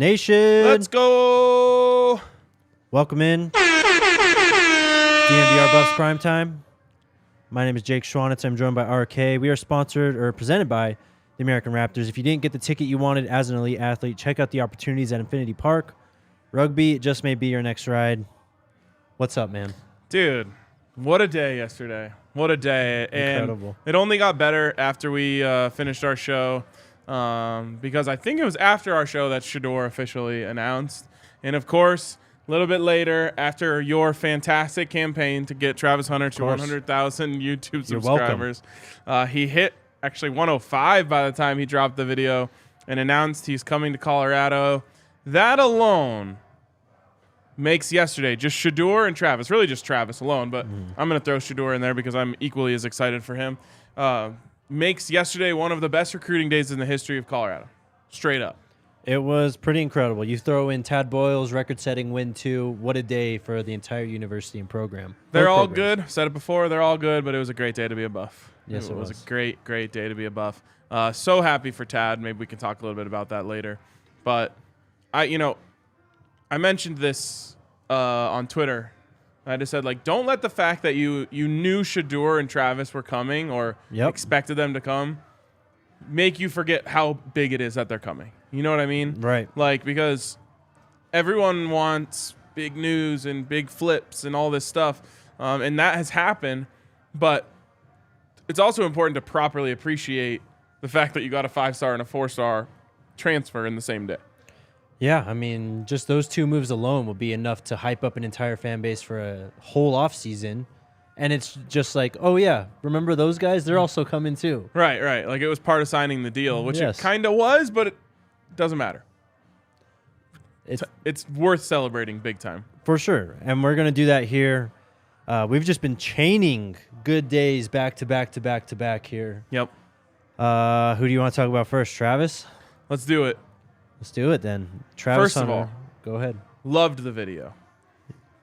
Nation. Let's go. Welcome in. DNVR Buffs Prime Time. My name is Jake Schwanitz. I'm joined by RK. We are sponsored or presented by the American Raptors. If you didn't get the ticket you wanted as an elite athlete, check out the opportunities at Infinity Park. Rugby, it just may be your next ride. What's up, man? Dude, what a day yesterday. What a day. Incredible. And it only got better after we finished our show because I think it was after our show that Shedeur officially announced. And, of course, a little bit later, after your fantastic campaign to get Travis Hunter to 100,000 YouTube subscribers, he hit actually 105 by the time he dropped the video and announced he's coming to Colorado. That alone makes yesterday just Shedeur and Travis, really just Travis alone, but I'm going to throw Shedeur in there because I'm equally as excited for him. Makes yesterday one of the best recruiting days in the history of Colorado. Straight up. It was pretty incredible. You throw in Tad Boyle's record-setting win, too. What a day for the entire university and program. They're all good. Said it before. They're all good, but it was a great day to be a Buff. Yes, it was. It was a great, great day to be a Buff. So happy for Tad. Maybe we can talk a little bit about that later. But, I mentioned this on Twitter. I just said, don't let the fact that you knew Shedeur and Travis were coming or expected them to come make you forget how big it is that they're coming. You know what I mean? Right. Because everyone wants big news and big flips and all this stuff, and that has happened. But it's also important to properly appreciate the fact that you got a 5-star and a 4-star transfer in the same day. Yeah, I mean, just those two moves alone will be enough to hype up an entire fan base for a whole offseason. And it's just like, oh, yeah, remember those guys? They're also coming too. Right. It was part of signing the deal, which Yes. it kind of was, but it doesn't matter. It's worth celebrating big time. For sure. And we're going to do that here. We've just been chaining good days back to back to back to back here. Yep. Who do you want to talk about first? Travis? Let's do it. Let's do it then. Travis First of Hunter, all, go ahead. Loved the video.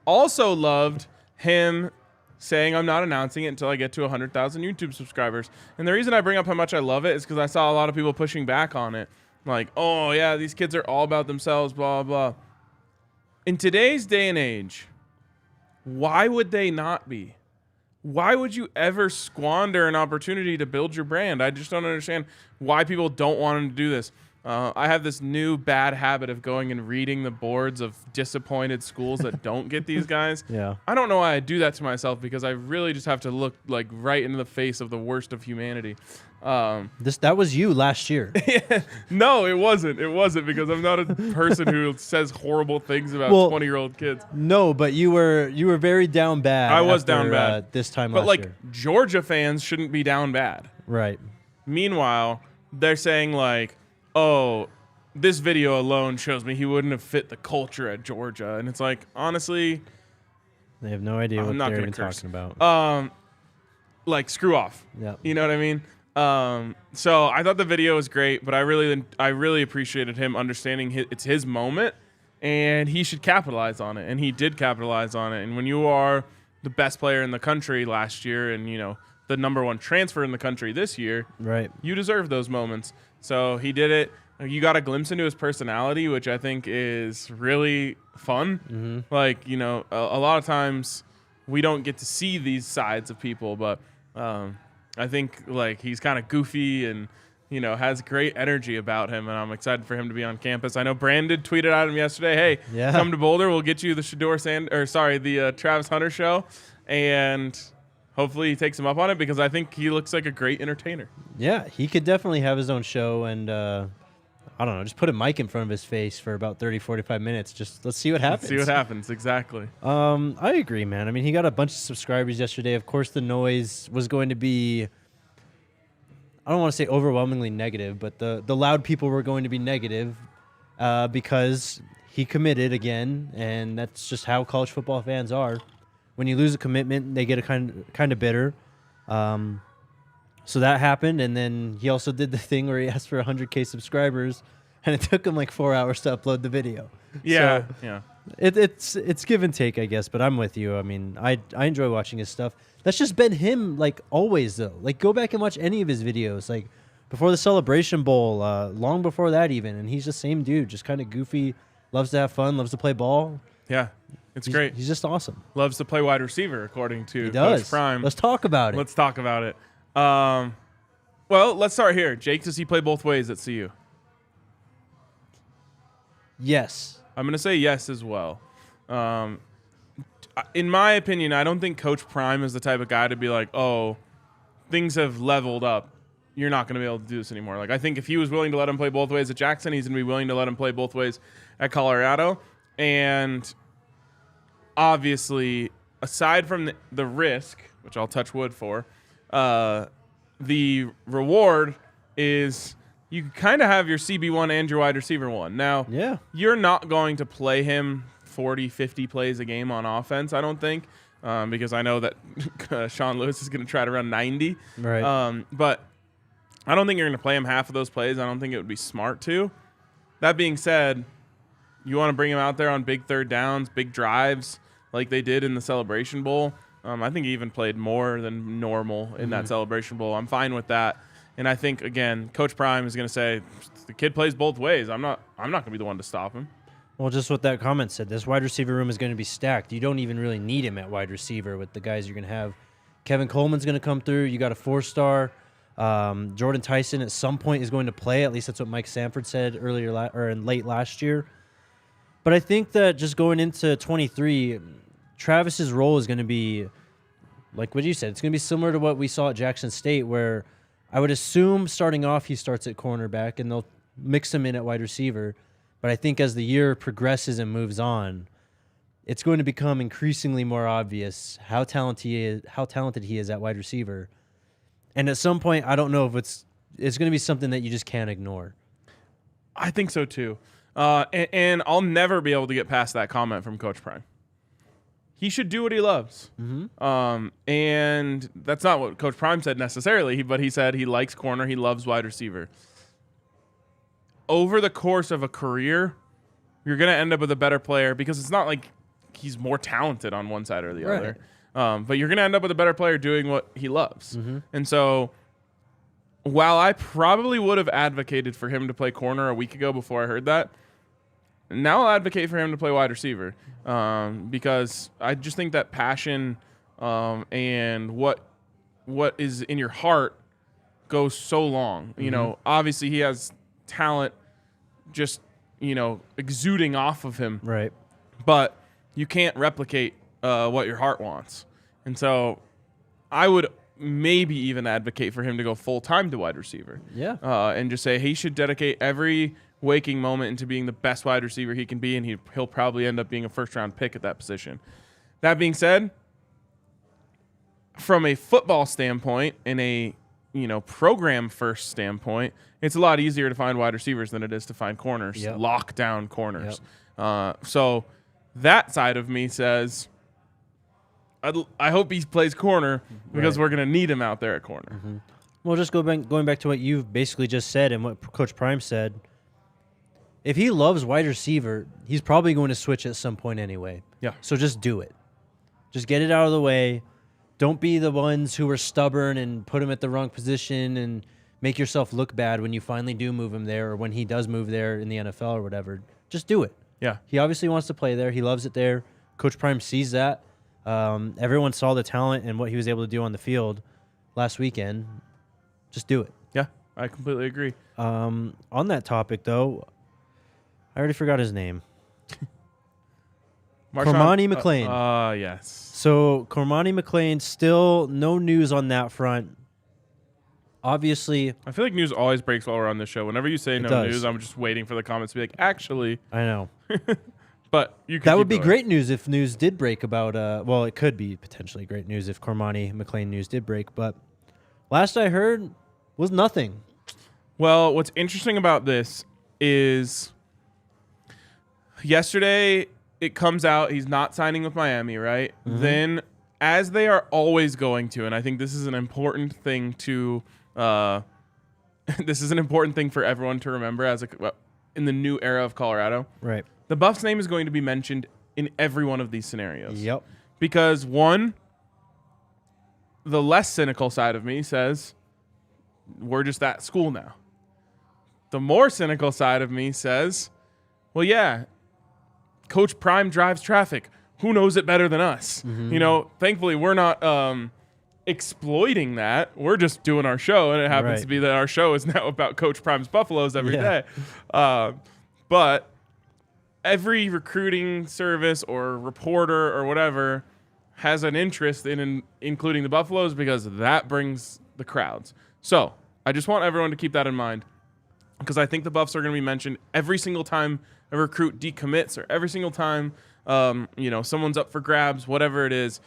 Also loved him saying I'm not announcing it until I get to 100,000 YouTube subscribers. And the reason I bring up how much I love it is because I saw a lot of people pushing back on it. Like, oh, yeah, these kids are all about themselves, blah, blah. In today's day and age, why would they not be? Why would you ever squander an opportunity to build your brand? I just don't understand why people don't want them to do this. I have this new bad habit of going and reading the boards of disappointed schools that don't get these guys. Yeah. I don't know why I do that to myself because I really just have to look right into the face of the worst of humanity. That was you last year. No, it wasn't. It wasn't because I'm not a person who says horrible things about 20-year-old kids. No, but you were very down bad. I was down bad this time but last year. Georgia fans shouldn't be down bad. Right. Meanwhile, they're saying oh, this video alone shows me he wouldn't have fit the culture at Georgia. And it's honestly, they have no idea what they're even talking about. Screw off. Yeah. You know what I mean? So I thought the video was great, but I really appreciated him understanding it's his moment and he should capitalize on it. And he did capitalize on it. And when you are the best player in the country last year and, the number one transfer in the country this year, right, you deserve those moments. So he did it. You got a glimpse into his personality, which I think is really fun. Mm-hmm. A lot of times we don't get to see these sides of people, but I think he's kind of goofy and has great energy about him, and I'm excited for him to be on campus. I know Brandon tweeted at him yesterday, "Hey, come to Boulder. We'll get you the the Travis Hunter show," and hopefully he takes him up on it because I think he looks like a great entertainer. Yeah, he could definitely have his own show and, I don't know, just put a mic in front of his face for about 30, 45 minutes. Just let's see what happens. Exactly. I agree, man. I mean, he got a bunch of subscribers yesterday. Of course, the noise was going to be, I don't want to say overwhelmingly negative, but the loud people were going to be negative because he committed again, and that's just how college football fans are. When you lose a commitment, they get a kind of bitter. So that happened, and then he also did the thing where he asked for 100K subscribers, and it took him 4 hours to upload the video. Yeah, so yeah. It's give and take, I guess, but I'm with you. I mean, I enjoy watching his stuff. That's just been him, always, though. Go back and watch any of his videos. before the Celebration Bowl, long before that even, and he's the same dude, just kind of goofy, loves to have fun, loves to play ball. Yeah, it's great. He's just awesome. Loves to play wide receiver, according to He does. Coach Prime. Let's talk about it. Let's talk about it. Well, let's start here. Jake, does he play both ways at CU? Yes. I'm going to say yes as well. In my opinion, I don't think Coach Prime is the type of guy to be like, oh, things have leveled up. You're not going to be able to do this anymore. Like, I think if he was willing to let him play both ways at Jackson, he's going to be willing to let him play both ways at Colorado. And obviously, aside from the risk, which I'll touch wood for, the reward is you kind of have your CB1 and your wide receiver one. Now, you're not going to play him 40, 50 plays a game on offense, I don't think, because I know that Sean Lewis is going to try to run 90. Right. But I don't think you're going to play him half of those plays. I don't think it would be smart to. That being said, you want to bring him out there on big third downs, big drives like they did in the Celebration Bowl. I think he even played more than normal in that Celebration Bowl. I'm fine with that. And I think, again, Coach Prime is going to say, the kid plays both ways. I'm not going to be the one to stop him. Well, just what that comment said, this wide receiver room is going to be stacked. You don't even really need him at wide receiver with the guys you're going to have. Kevin Coleman's going to come through. You got a 4-star. Jordan Tyson at some point is going to play. At least that's what Mike Sanford said earlier or late last year. But I think that just going into 23, Travis's role is going to be, like what you said, it's going to be similar to what we saw at Jackson State, where I would assume starting off he starts at cornerback and they'll mix him in at wide receiver. But I think as the year progresses and moves on, it's going to become increasingly more obvious how talented he is at wide receiver. And at some point, I don't know if it's going to be something that you just can't ignore. I think so too. And I'll never be able to get past that comment from Coach Prime. He should do what he loves. And that's not what Coach Prime said necessarily, but he said he likes corner, he loves wide receiver. Over the course of a career, you're going to end up with a better player because it's not like he's more talented on one side or the other. But you're going to end up with a better player doing what he loves. And so while I probably would have advocated for him to play corner a week ago before I heard that, now I'll advocate for him to play wide receiver because I just think that passion and what is in your heart goes so long. You know, obviously he has talent just, exuding off of him. Right. But you can't replicate what your heart wants. And so I would maybe even advocate for him to go full-time to wide receiver. Yeah. And just say he should dedicate every waking moment into being the best wide receiver he can be, and he'll probably end up being a first-round pick at that position. That being said, from a football standpoint and a program-first standpoint, it's a lot easier to find wide receivers than it is to find corners, lockdown corners. So that side of me says, I hope he plays corner because we're going to need him out there at corner. Well, just going back to what you've basically just said and what Coach Prime said, if he loves wide receiver, he's probably going to switch at some point anyway. Yeah. So just do it. Just get it out of the way. Don't be the ones who are stubborn and put him at the wrong position and make yourself look bad when you finally do move him there or when he does move there in the NFL or whatever. Just do it. Yeah. He obviously wants to play there. He loves it there. Coach Prime sees that. Everyone saw the talent and what he was able to do on the field last weekend. Just do it. Yeah, I completely agree. On that topic, though, I already forgot his name. Cormani McLean. Yes. So Cormani McLean, still no news on that front. Obviously, I feel like news always breaks while we're on this show. Whenever you say no does. news, I'm just waiting for the comments to be like, actually. I know. But you could that would be great news if news did break about, well, it could be potentially great news if Cormani McLean news did break. But last I heard was nothing. Well, what's interesting about this is yesterday it comes out he's not signing with Miami, right? Then, as they are always going to, and I think this is an important thing to, this is an important thing for everyone to remember in the new era of Colorado. Right. The Buffs' name is going to be mentioned in every one of these scenarios. Yep. Because one, the less cynical side of me says, we're just that school now. The more cynical side of me says, well, yeah, Coach Prime drives traffic. Who knows it better than us? You know, thankfully, we're not exploiting that. We're just doing our show, and it happens to be that our show is now about Coach Prime's Buffaloes every day. But every recruiting service or reporter or whatever has an interest in including the Buffaloes because that brings the crowds. So I just want everyone to keep that in mind, because I think the Buffs are going to be mentioned every single time a recruit decommits, or every single time someone's up for grabs, whatever it is.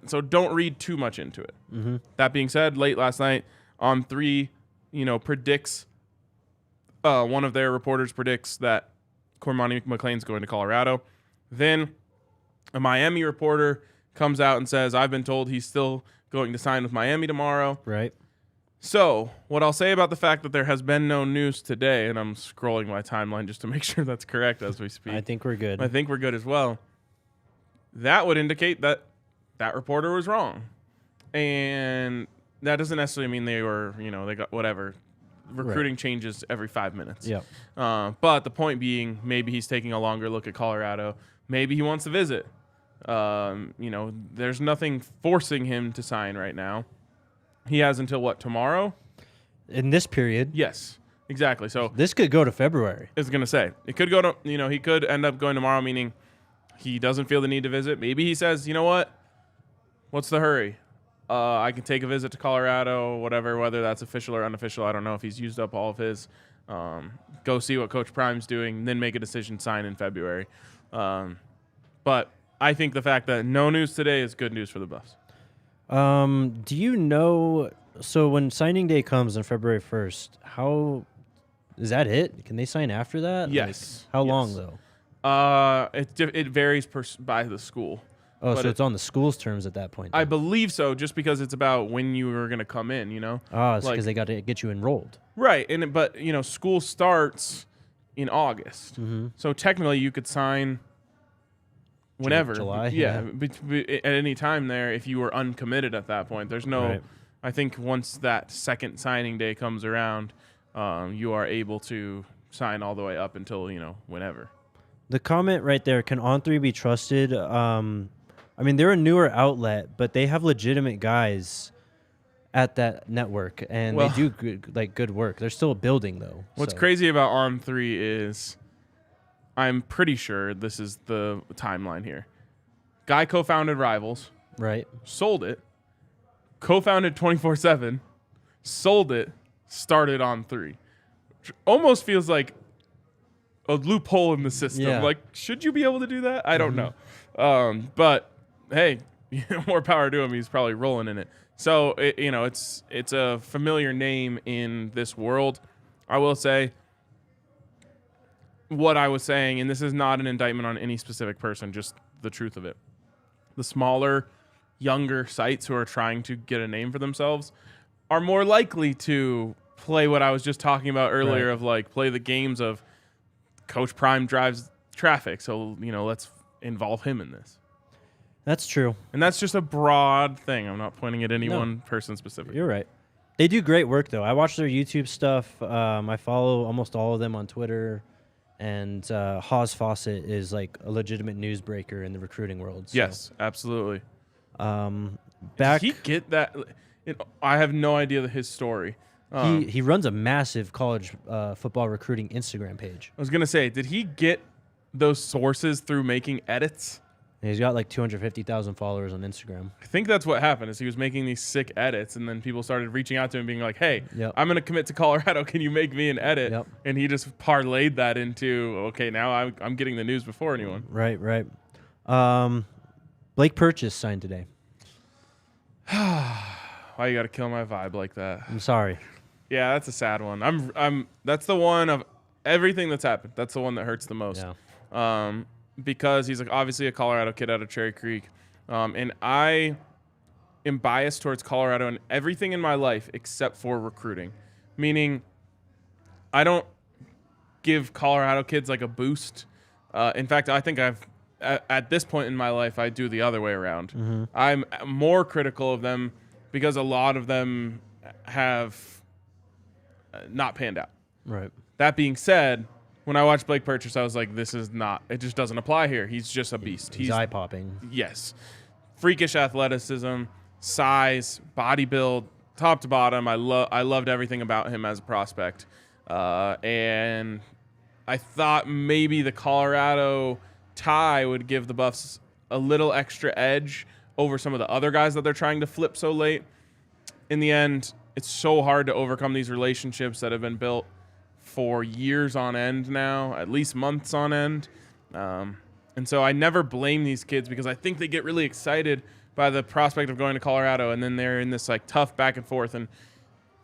So don't read too much into it. That being said, late last night on 3, predicts, one of their reporters predicts that Cormani McLean's going to Colorado. Then a Miami reporter comes out and says, I've been told he's still going to sign with Miami tomorrow. Right. So what I'll say about the fact that there has been no news today, and I'm scrolling my timeline just to make sure that's correct as we speak. I think we're good. I think we're good as well. That would indicate that that reporter was wrong. And that doesn't necessarily mean they were, they got whatever. Recruiting changes every 5 minutes. Yeah. But the point being, maybe he's taking a longer look at Colorado. Maybe he wants to visit. There's nothing forcing him to sign right now. He has until what, tomorrow? In this period. Yes, exactly. So this could go to February. I was going to say, it could go to, he could end up going tomorrow, meaning he doesn't feel the need to visit. Maybe he says, you know what? What's the hurry? I can take a visit to Colorado, whatever, whether that's official or unofficial. I don't know if he's used up all of his. Go see what Coach Prime's doing, then make a decision, sign in February. But I think the fact that no news today is good news for the Buffs. Do you know, so when signing day comes on February 1st, how is that it? Can they sign after that? Yes. How long though? It varies by the school. Oh, so it's on the school's terms at that point. I believe so, just because it's about when you were going to come in, Oh, it's because they got to get you enrolled. Right, but school starts in August. So technically you could sign whenever. July? Yeah. At any time there if you were uncommitted at that point. There's no I think once that second signing day comes around, you are able to sign all the way up until, whenever. The comment right there, can On3 be trusted? They're a newer outlet, but they have legitimate guys at that network, and they do good work. They're still building, though. What's crazy about On3 is I'm pretty sure this is the timeline here. Guy co-founded Rivals. Right. Sold it. Co-founded 24/7. Sold it. Started On3. Which almost feels like a loophole in the system. Yeah. Like, should you be able to do that? I don't know. But hey, more power to him. He's probably rolling in it. So it's a familiar name in this world. I will say what I was saying, and this is not an indictment on any specific person, just the truth of it. The smaller, younger sites who are trying to get a name for themselves are more likely to play what I was just talking about earlier of play the games of Coach Prime drives traffic. So, let's involve him in this. That's true. And that's just a broad thing. I'm not pointing at any one person specifically. You're right. They do great work, though. I watch their YouTube stuff. I follow almost all of them on Twitter. And Haas Fawcett is like a legitimate newsbreaker in the recruiting world. So. Yes, absolutely. Did he get that? I have no idea his story. He runs a massive college football recruiting Instagram page. I was going to say, did he get those sources through making edits? And he's got like 250,000 followers on Instagram. I think that's what happened is he was making these sick edits, and then people started reaching out to him being like, hey, I'm going to commit to Colorado. Can you make me an edit? Yep. And he just parlayed that into, okay, now I'm getting the news before anyone. Right. Blake Purchase signed today. Why you got to kill my vibe like that? I'm sorry. Yeah, that's a sad one. That's the one of everything that's happened. That's the one that hurts the most. Yeah. Because he's obviously a Colorado kid out of Cherry Creek. And I am biased towards Colorado in everything in my life except for recruiting. Meaning, I don't give Colorado kids like a boost. In fact, I think at this point in my life, I do the other way around. Mm-hmm. I'm more critical of them because a lot of them have not panned out. Right. That being said, when I watched Blake Purchase, I was like, this is not, it just doesn't apply here. He's just a beast. He's eye-popping. Yes. Freakish athleticism, size, body build, top to bottom. I loved everything about him as a prospect. And I thought maybe the Colorado tie would give the Buffs a little extra edge over some of the other guys that they're trying to flip so late. In the end, it's so hard to overcome these relationships that have been built for years on end now, at least months on end. And so I never blame these kids because I think they get really excited by the prospect of going to Colorado, and then they're in this like tough back and forth. And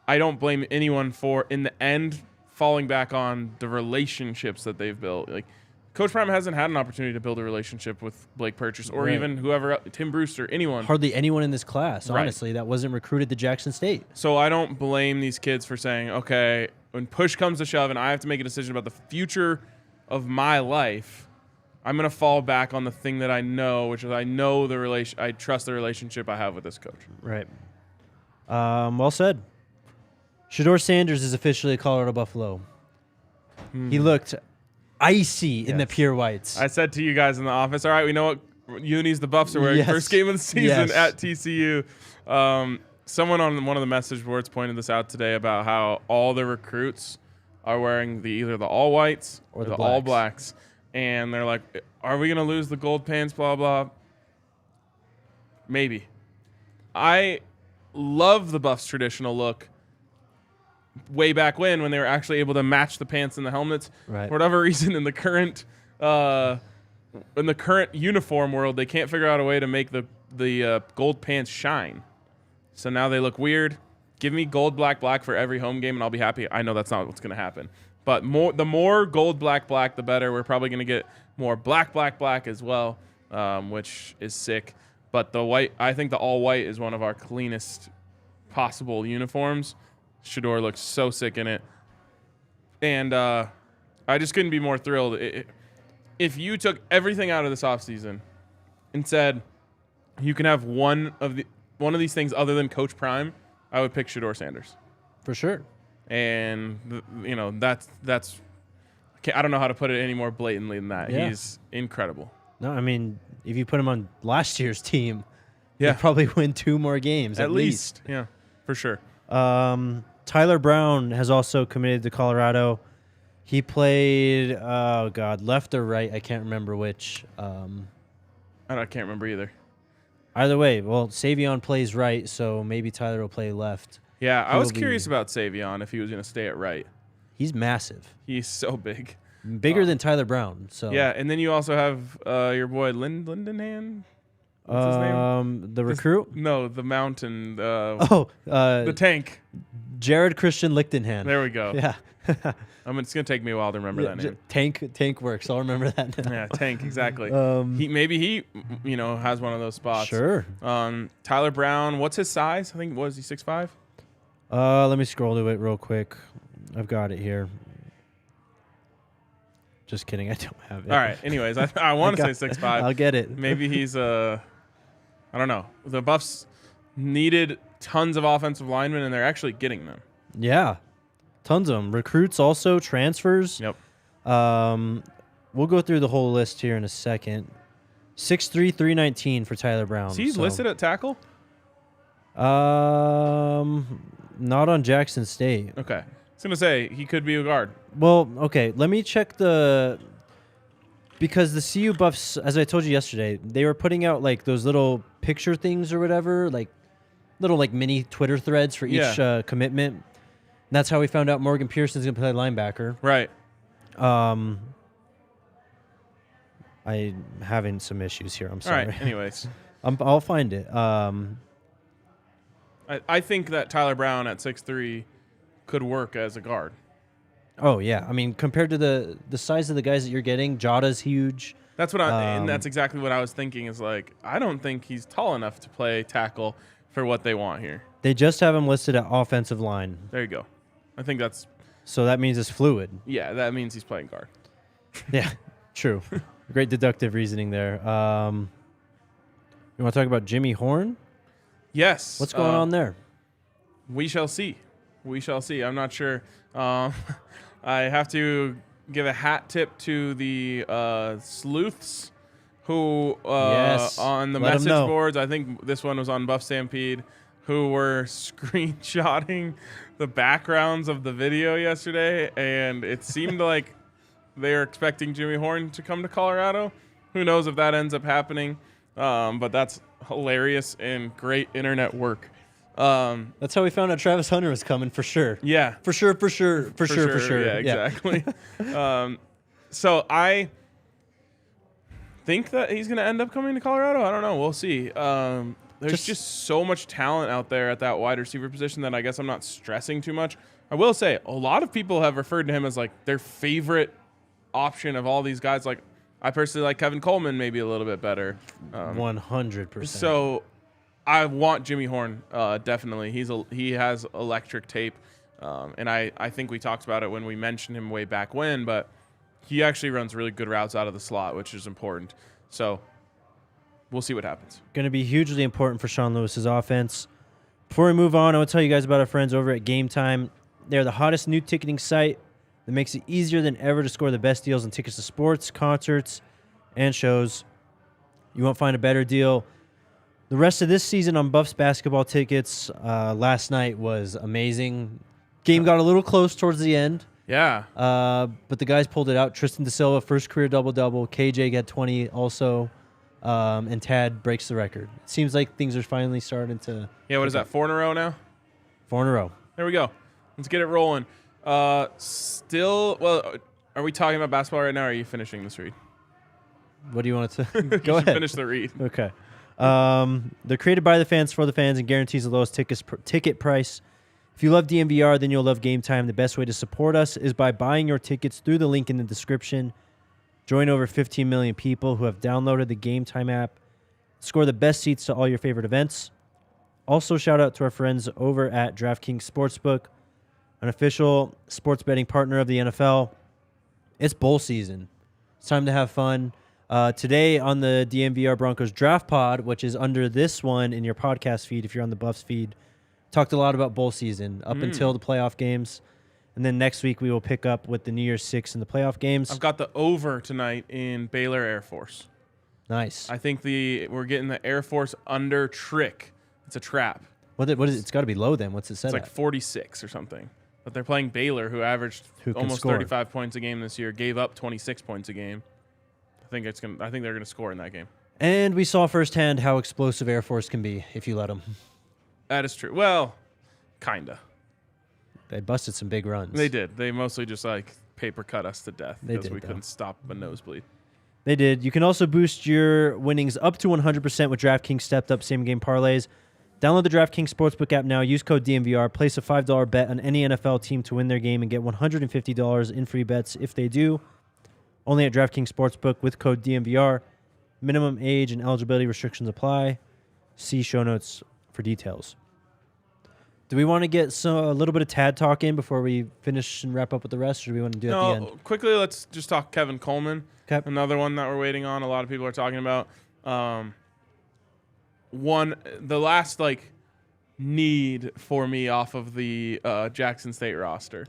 I don't blame anyone for, in the end, falling back on the relationships that they've built. Like Coach Prime hasn't had an opportunity to build a relationship with Blake Purchase or even whoever, Tim Brewster, anyone. Hardly anyone in this class, honestly, that wasn't recruited to Jackson State. So I don't blame these kids for saying, okay, when push comes to shove and I have to make a decision about the future of my life, I'm going to fall back on the thing that I know, which is I trust the relationship I have with this coach. Right. Well said. Shedeur Sanders is officially a Colorado Buffalo. He looked icy in the pure whites. I said to you guys in the office, all right, we know what unis the Buffs are wearing. First game of the season at TCU. Someone on one of the message boards pointed this out today about how all the recruits are wearing either the all whites or the all blacks. And they're like, are we going to lose the gold pants, blah, blah? Maybe. I love the Buffs' traditional look way back when they were actually able to match the pants and the helmets. Right. For whatever reason, in the current uniform world, they can't figure out a way to make the gold pants shine. So now they look weird. Give me gold, black, black for every home game, and I'll be happy. I know that's not what's going to happen. But the more gold, black, black, the better. We're probably going to get more black, black, black as well, which is sick. But the white, I think the all white is one of our cleanest possible uniforms. Shedeur looks so sick in it. And I just couldn't be more thrilled. If you took everything out of this offseason and said you can have one of these things other than Coach Prime, I would pick Shedeur Sanders. For sure. And, that's I don't know how to put it any more blatantly than that. Yeah. He's incredible. No, I mean, if you put him on last year's team, Yeah. he'd probably win 2 more games at least. Yeah, for sure. Tyler Brown has also committed to Colorado. He played, left or right. I can't remember which. I can't remember either. Either way, well, Savion plays right, so maybe Tyler will play left. Yeah, I was curious about Savion if he was going to stay at right. He's massive. He's so big. Bigger than Tyler Brown. So yeah, and then you also have your boy Lindenham. What's his name? The recruit? No, the mountain. The tank. Jared Christian Lichtenhand. There we go. Yeah. It's going to take me a while to remember that name. Tank works. I'll remember that now. Yeah, Tank, exactly. He has one of those spots. Sure. Tyler Brown, what's his size? I think, was he 6'5"? Let me scroll to it real quick. I've got it here. Just kidding. I don't have it. All right. Anyways, I want to say 6'5". I'll get it. Maybe he's I don't know. The Buffs needed tons of offensive linemen, and they're actually getting them. Yeah. Tons of them. Recruits also, transfers. Yep. We'll go through the whole list here in a second. 6'3", 319 for Tyler Brown. Is he listed at tackle? Not on Jackson State. Okay. I was going to say, he could be a guard. Well, okay. Let me check because the CU Buffs, as I told you yesterday, they were putting out like those little picture things or whatever, like little like mini Twitter threads for each commitment. And that's how we found out Morgan Pearson's going to play linebacker. Right. I'm having some issues here. I'm sorry. All right. Anyways. I'll find it. I think that Tyler Brown at 6'3" could work as a guard. Oh, yeah. I mean, compared to the size of the guys that you're getting, Jada's huge. That's what and that's exactly what I was thinking is like, I don't think he's tall enough to play tackle for what they want here. They just have him listed at offensive line. There you go. I think that's... So that means it's fluid. Yeah, that means he's playing guard. Yeah, true. Great deductive reasoning there. You want to talk about Jimmy Horn? Yes. What's going on there? We shall see. We shall see. I'm not sure. I have to give a hat tip to the sleuths who on the message boards, I think this one was on Buff Stampede, who were screenshotting the backgrounds of the video yesterday, and it seemed like they are expecting Jimmy Horn to come to Colorado. Who knows if that ends up happening, but that's hilarious and great internet work. That's how we found out Travis Hunter was coming, for sure. Yeah. For sure. Yeah, exactly. So I think that he's going to end up coming to Colorado. I don't know. We'll see. There's just so much talent out there at that wide receiver position that I guess I'm not stressing too much. I will say a lot of people have referred to him as like their favorite option of all these guys. Like I personally like Kevin Coleman maybe a little bit better. 100%. So I want Jimmy Horn, definitely. He has electric tape, and I think we talked about it when we mentioned him way back when, but he actually runs really good routes out of the slot, which is important. So we'll see what happens. Going to be hugely important for Sean Lewis's offense. Before we move on, I want to tell you guys about our friends over at Game Time. They're the hottest new ticketing site that makes it easier than ever to score the best deals on tickets to sports, concerts, and shows. You won't find a better deal. The rest of this season on Buffs basketball tickets, last night was amazing. Game got a little close towards the end. Yeah. But the guys pulled it out. Tristan DeSilva, first career double-double. KJ got 20 also. And Tad breaks the record. It seems like things are finally starting to... Yeah, what is that, 4 in a row now? 4 in a row. There we go. Let's get it rolling. Are we talking about basketball right now, or are you finishing this read? What do you want to... Go ahead. Finish the read. Okay. They're created by the fans for the fans and guarantees the lowest ticket price. If you love DNVR, then you'll love Game Time. The best way to support us is by buying your tickets through the link in the description. Join over 15 million people who have downloaded the Game Time app. Score the best seats to all your favorite events. Also, shout out to our friends over at DraftKings Sportsbook, an official sports betting partner of the NFL. It's bowl season. It's time to have fun. Today on the DNVR Broncos Draft Pod, which is under this one in your podcast feed if you're on the Buffs feed, talked a lot about bowl season up until the playoff games. And then next week we will pick up with the New Year's Six and the playoff games. I've got the over tonight in Baylor Air Force. Nice. I think we're getting the Air Force under trick. It's a trap. What is it? It's got to be low then. What's it set It's like at? 46 or something. But they're playing Baylor, who averaged almost 35 points a game this year, gave up 26 points a game. I think they're gonna score in that game. And we saw firsthand how explosive Air Force can be if you let them. That is true. Well, kinda. They busted some big runs. They did. They mostly just like paper cut us to death because we couldn't stop a nosebleed. They did. You can also boost your winnings up to 100% with DraftKings stepped up same game parlays. Download the DraftKings Sportsbook app now. Use code DNVR. Place a $5 bet on any NFL team to win their game and get $150 in free bets if they do. Only at DraftKings Sportsbook with code DNVR. Minimum age and eligibility restrictions apply. See show notes for details. Do we want to get a little bit of Tad talk in before we finish and wrap up with the rest, or do we want to do it at the end? Quickly, let's just talk Kevin Coleman. Okay. Another one that we're waiting on. A lot of people are talking about. The last need for me off of the Jackson State roster.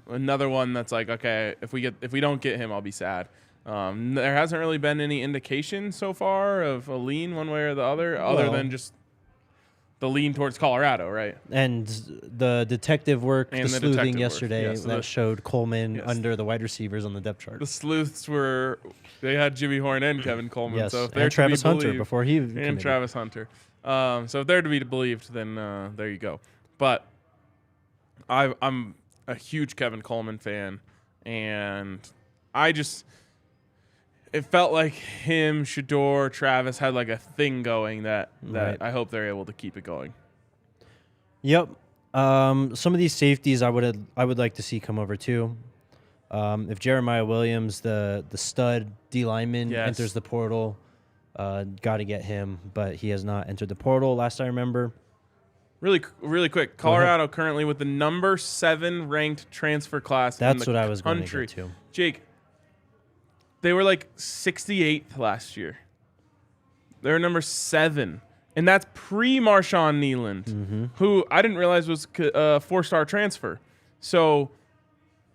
Another one that's like, okay, if we don't get him, I'll be sad. There hasn't really been any indication so far of a lean one way or the other, other than just the lean towards Colorado, right? And the detective work, and the sleuthing yesterday that showed Coleman under the wide receivers on the depth chart. The sleuths they had Jimmy Horn and Kevin Coleman. Yes, so if and Travis Hunter before he and committed. Travis Hunter. So if they're to be believed, then there you go. But I'm a huge Kevin Coleman fan, and it felt like him, Shedeur, Travis had like a thing going that Right. I hope they're able to keep it going. Yep. Some of these safeties I would like to see come over too. If Jeremiah Williams, the stud D lineman, enters the portal, got to get him, but he has not entered the portal last I remember. Really, really quick. Colorado currently with the number 7 ranked transfer class in the country. That's what I was going to get to. Jake, they were like 68th last year. They're number 7. And that's pre-Marshawn Kneeland, who I didn't realize was a 4-star transfer. So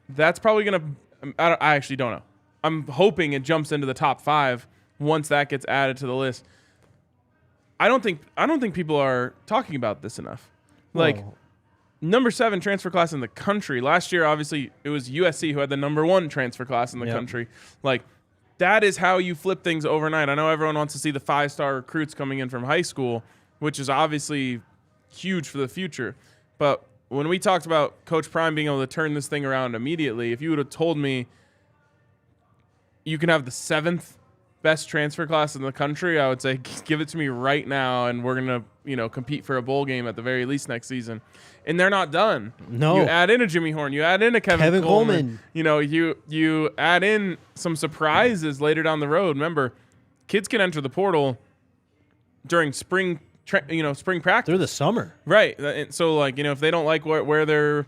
that's probably going to – I actually don't know. I'm hoping it jumps into the top 5 once that gets added to the list. I don't think people are talking about this enough. Like, number 7 transfer class in the country. Last year, obviously, it was USC who had the number 1 transfer class in the country. Like, that is how you flip things overnight. I know everyone wants to see the 5-star recruits coming in from high school, which is obviously huge for the future. But when we talked about Coach Prime being able to turn this thing around immediately, if you would have told me you can have the 7th best transfer class in the country, I would say give it to me right now, and we're gonna compete for a bowl game at the very least next season. And they're not done. No, you add in a Jimmy Horn, you add in a Kevin Coleman. You add in some surprises later down the road. Remember, kids can enter the portal during spring practice through the summer, right? And so if they don't like where they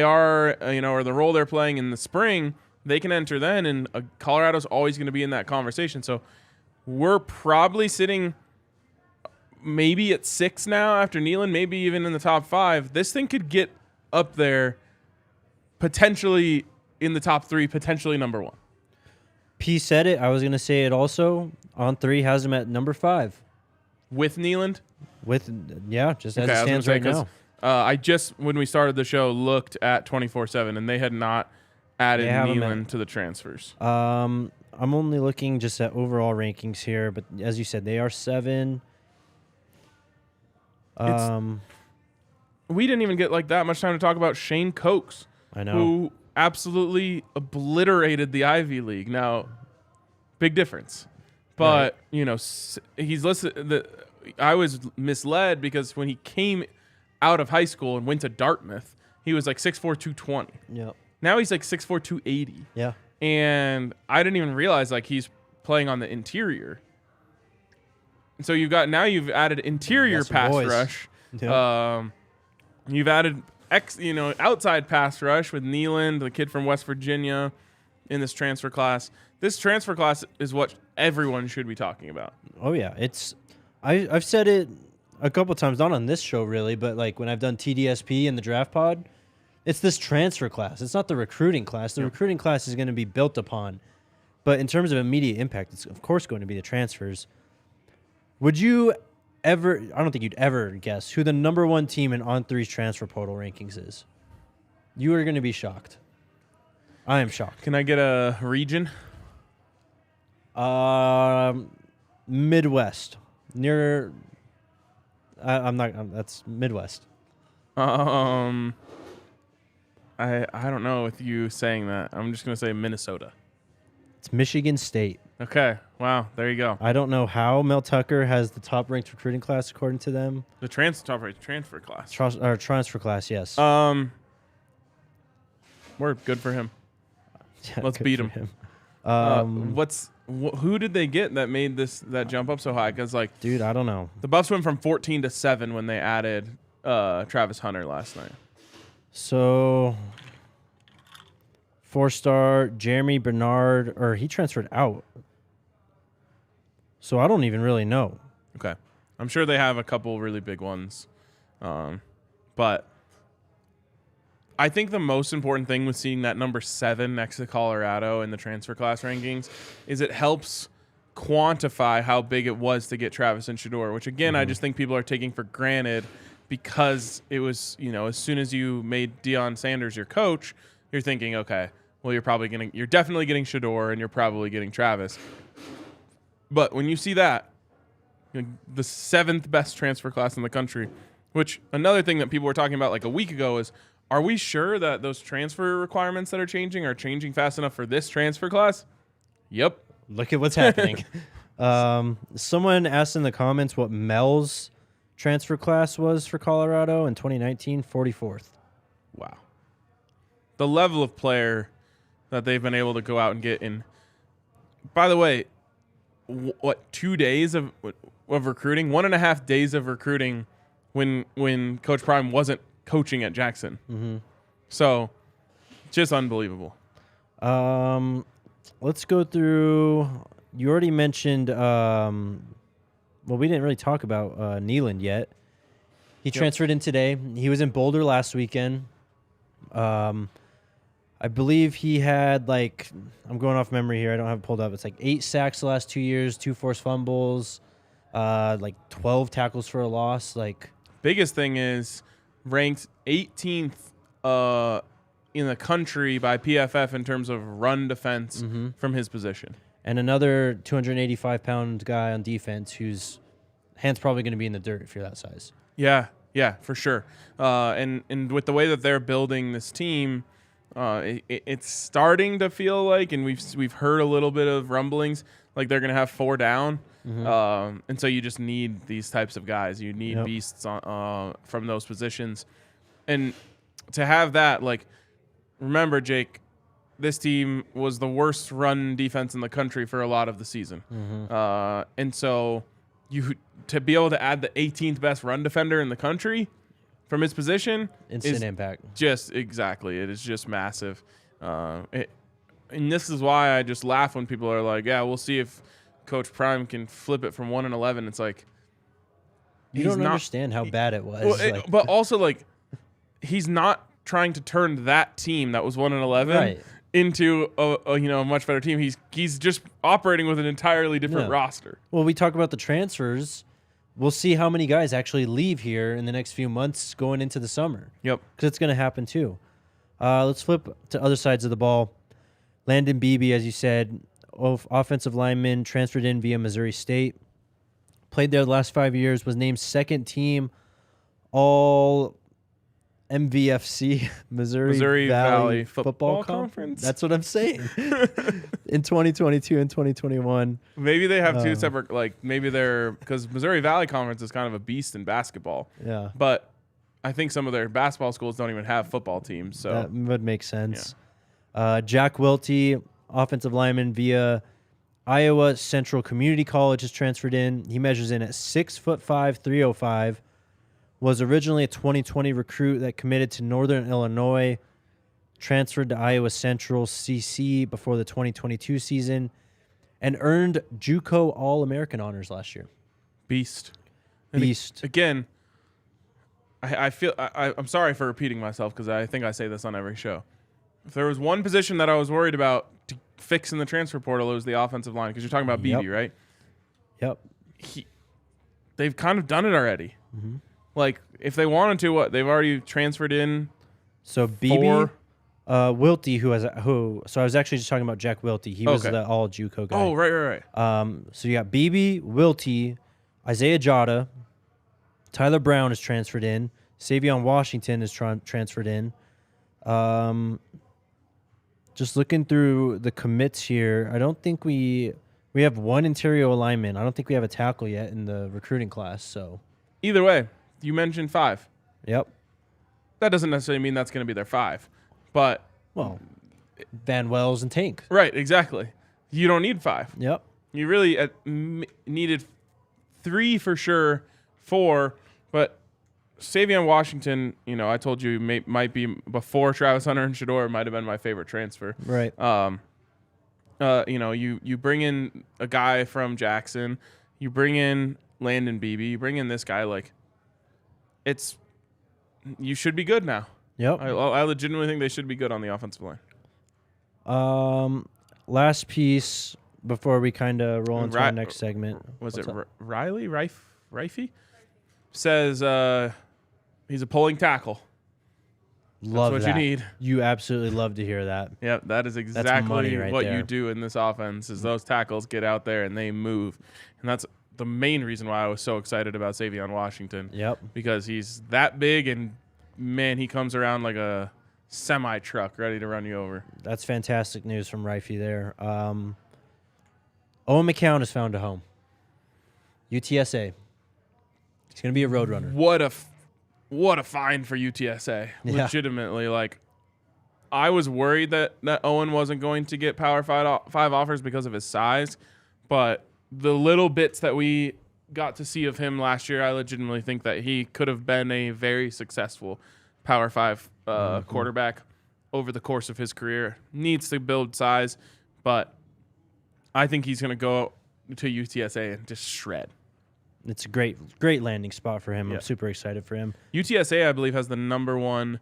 are, or the role they're playing in the spring, they can enter then, and Colorado's always going to be in that conversation. So we're probably sitting maybe at 6 now after Neyland, maybe even in the top 5. This thing could get up there, potentially in the top 3, potentially number 1. P said it. I was going to say it also. On 3 has him at number 5. With Neyland? Just as it stands right now. I just, when we started the show, looked at 24/7, and they had not added Neyland to the transfers. I'm only looking just at overall rankings here, but as you said, they are 7. We didn't even get that much time to talk about Shane Cokes. I know. Who absolutely obliterated the Ivy League. Now, big difference. But, he's listed. I was misled because when he came out of high school and went to Dartmouth, he was 6'4", 220. Yep. Now he's 6'4", 280. Yeah. And I didn't even realize he's playing on the interior. And so you've added interior pass rush. Yep. You've added outside pass rush with Neyland, the kid from West Virginia, in this transfer class. This transfer class is what everyone should be talking about. Oh yeah, I've said it a couple times, not on this show really, but when I've done TDSP and the draft pod, it's this transfer class. It's not the recruiting class. The recruiting class is going to be built upon, but in terms of immediate impact, it's of course going to be the transfers. Would you ever? I don't think you'd ever guess who the number 1 team in On3's transfer portal rankings is. You are going to be shocked. I am shocked. Can I get a region? Midwest. Near. I'm not. That's Midwest. I don't know with you saying that. I'm just going to say Minnesota. It's Michigan State. Okay. Wow. There you go. I don't know how Mel Tucker has the top-ranked recruiting class according to them. The top-ranked transfer class. Transfer class, yes. We're good for him. Yeah, let's beat him. Who did they get that made that jump up so high? Because dude, I don't know. The Buffs went from 14 to 7 when they added Travis Hunter last night. So 4-star Jeremy Bernard, or he transferred out. So I don't even really know. Okay. I'm sure they have a couple really big ones. But I think the most important thing with seeing that number 7 next to Colorado in the transfer class rankings is it helps quantify how big it was to get Travis and Shedeur, which again, I just think people are taking for granted because it was, as soon as you made Deion Sanders your coach, you're thinking, okay, well, you're definitely getting Shedeur and you're probably getting Travis. But when you see that, the 7th best transfer class in the country, which another thing that people were talking about a week ago is, are we sure that those transfer requirements that are changing fast enough for this transfer class? Yep. Look at what's happening. Someone asked in the comments what Mel's transfer class was for Colorado in 2019, 44th. Wow. The level of player that they've been able to go out and get in. By the way, 2 days of recruiting, 1.5 days of recruiting when Coach Prime wasn't coaching at Jackson. Mm-hmm. So, just unbelievable. Let's go through. You already mentioned well, we didn't really talk about Nealand yet. He transferred in today. He was in Boulder last weekend. I believe he had, like, I'm going off memory here. I don't have it pulled up. It's like 8 sacks the last 2 years, 2 forced fumbles, like 12 tackles for a loss. Like, biggest thing is ranked 18th in the country by PFF in terms of run defense from his position. And another 285-pound guy on defense whose hand's probably going to be in the dirt if you're that size. Yeah, for sure. And with the way that they're building this team, it's starting to feel like, and we've heard a little bit of rumblings, like they're going to have 4 down. And so you just need these types of guys. You need beasts from those positions. And to have that, like, remember, Jake, this team was the worst run defense in the country for a lot of the season. And so to be able to add the 18th best run defender in the country from his position, instant impact. Just exactly. It is just massive. And this is why I just laugh when people are like, yeah, we'll see if Coach Prime can flip it from 1-11. It's like, you don't understand how bad it was. Well, but also, like, he's not trying to turn that team that was 1-11 into a much better team. He's just operating with an entirely different roster. Well, we talk about the transfers. We'll see how many guys actually leave here in the next few months going into the summer. Yep. Because it's going to happen too. Let's flip to other sides of the ball. Landon Beebe, as you said, offensive lineman, transferred in via Missouri State. Played there the last 5 years, was named second team all MVFC, Missouri Valley Football Conference. That's what I'm saying. In 2022 and 2021. Maybe they have two separate, like, maybe they're, because Missouri Valley Conference is kind of a beast in basketball. Yeah. But I think some of their basketball schools don't even have football teams. So that would make sense. Yeah. Jack Welty, offensive lineman via Iowa Central Community College, is transferred in. He measures in at 6'5", 305. Was originally a 2020 recruit that committed to Northern Illinois, transferred to Iowa Central CC before the 2022 season, and earned JUCO All-American honors last year. Beast. Again, I feel I'm sorry for repeating myself because I think I say this on every show. If there was one position that I was worried about to fix in the transfer portal, it was the offensive line, because you're talking about Beebe, right? Yep. They've kind of done it already. Like, if they wanted to, they've already transferred in. So Beebe, Wilty, so I was actually just talking about Jack Wilty. He was the all JUCO guy. Oh, right. So you got Beebe, Wilty, Isaiah Jota, Tyler Brown is transferred in, Savion Washington is transferred in. Just looking through the commits here, I don't think we have one interior lineman. I don't think we have a tackle yet in the recruiting class. So either way. You mentioned 5. Yep. That doesn't necessarily mean that's going to be their 5. But Van Wells and Tank. Right, exactly. You don't need 5. Yep. You really needed 3 for sure, 4. But Savion Washington, I told you might be before Travis Hunter and Shedeur, might have been my favorite transfer. Right. You bring in a guy from Jackson, you bring in Landon Beebe, you bring in this guy, like, you should be good now. Yep. I legitimately think they should be good on the offensive line. Last piece before we kind of roll into our next segment. Was it Riley Rifey? Says he's a pulling tackle. Love That's what you need. You absolutely love to hear that. Yep, that is exactly what there. you do in this offense. Is those tackles get out there and they move, and that's the main reason why I was so excited about Savion Washington. Yep. Because he's that big, and man, he comes around like a semi truck ready to run you over. That's fantastic news from Rifey there. Owen McCown has found a home. UTSA. He's going to be a road runner. What a find for UTSA. Yeah. Legitimately, like, I was worried that Owen wasn't going to get Power 5 offers because of his size, but the little bits that we got to see of him last year, I legitimately think that he could have been a very successful Power 5 quarterback over the course of his career. Needs to build size, but I think he's going to go to UTSA and just shred. It's a great landing spot for him. Yeah. I'm super excited for him. UTSA, I believe, has the number 1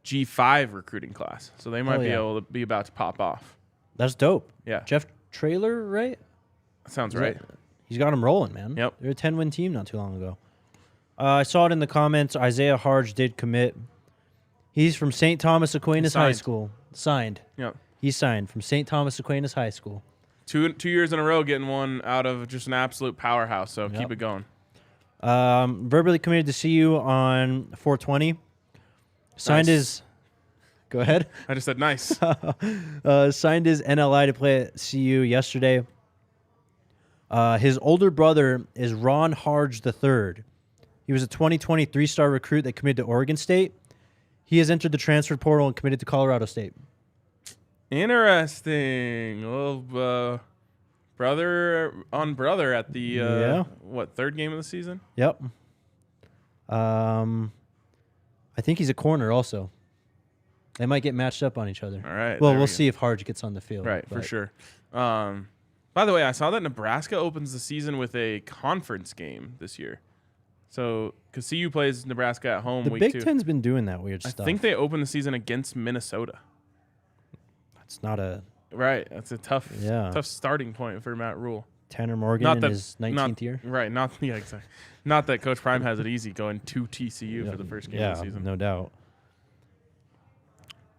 G5 recruiting class, so they might be about to pop off. That's dope. Yeah. Jeff Traylor, right? That sounds right. He's got him rolling, man. Yep. They're a 10-win team not too long ago. I saw it in the comments. Isaiah Harge did commit. He's from St. Thomas Aquinas High School. Signed. Yep. He's signed from St. Thomas Aquinas High School. Two years in a row getting one out of just an absolute powerhouse, so keep it going. Verbally committed to CU on 420. Signed his... Go ahead. I just said nice. Signed his NLI to play at CU yesterday. His older brother is Ron Harge III. He was a 2020 3-star recruit that committed to Oregon State. He has entered the transfer portal and committed to Colorado State. Interesting. A little brother on brother at the third game of the season? Yep. I think he's a corner also. They might get matched up on each other. All right. Well, we'll see if Harge gets on the field. Right, for sure. By the way, I saw that Nebraska opens the season with a conference game this year. So, because CU plays Nebraska at home week 2. The Big Ten's been doing that weird stuff. I think they open the season against Minnesota. That's not a... Right. That's a tough starting point for Matt Rule. Tanner Morgan in his 19th year. Right. Exactly. Not that Coach Prime has it easy going to TCU for the first game of the season. No doubt.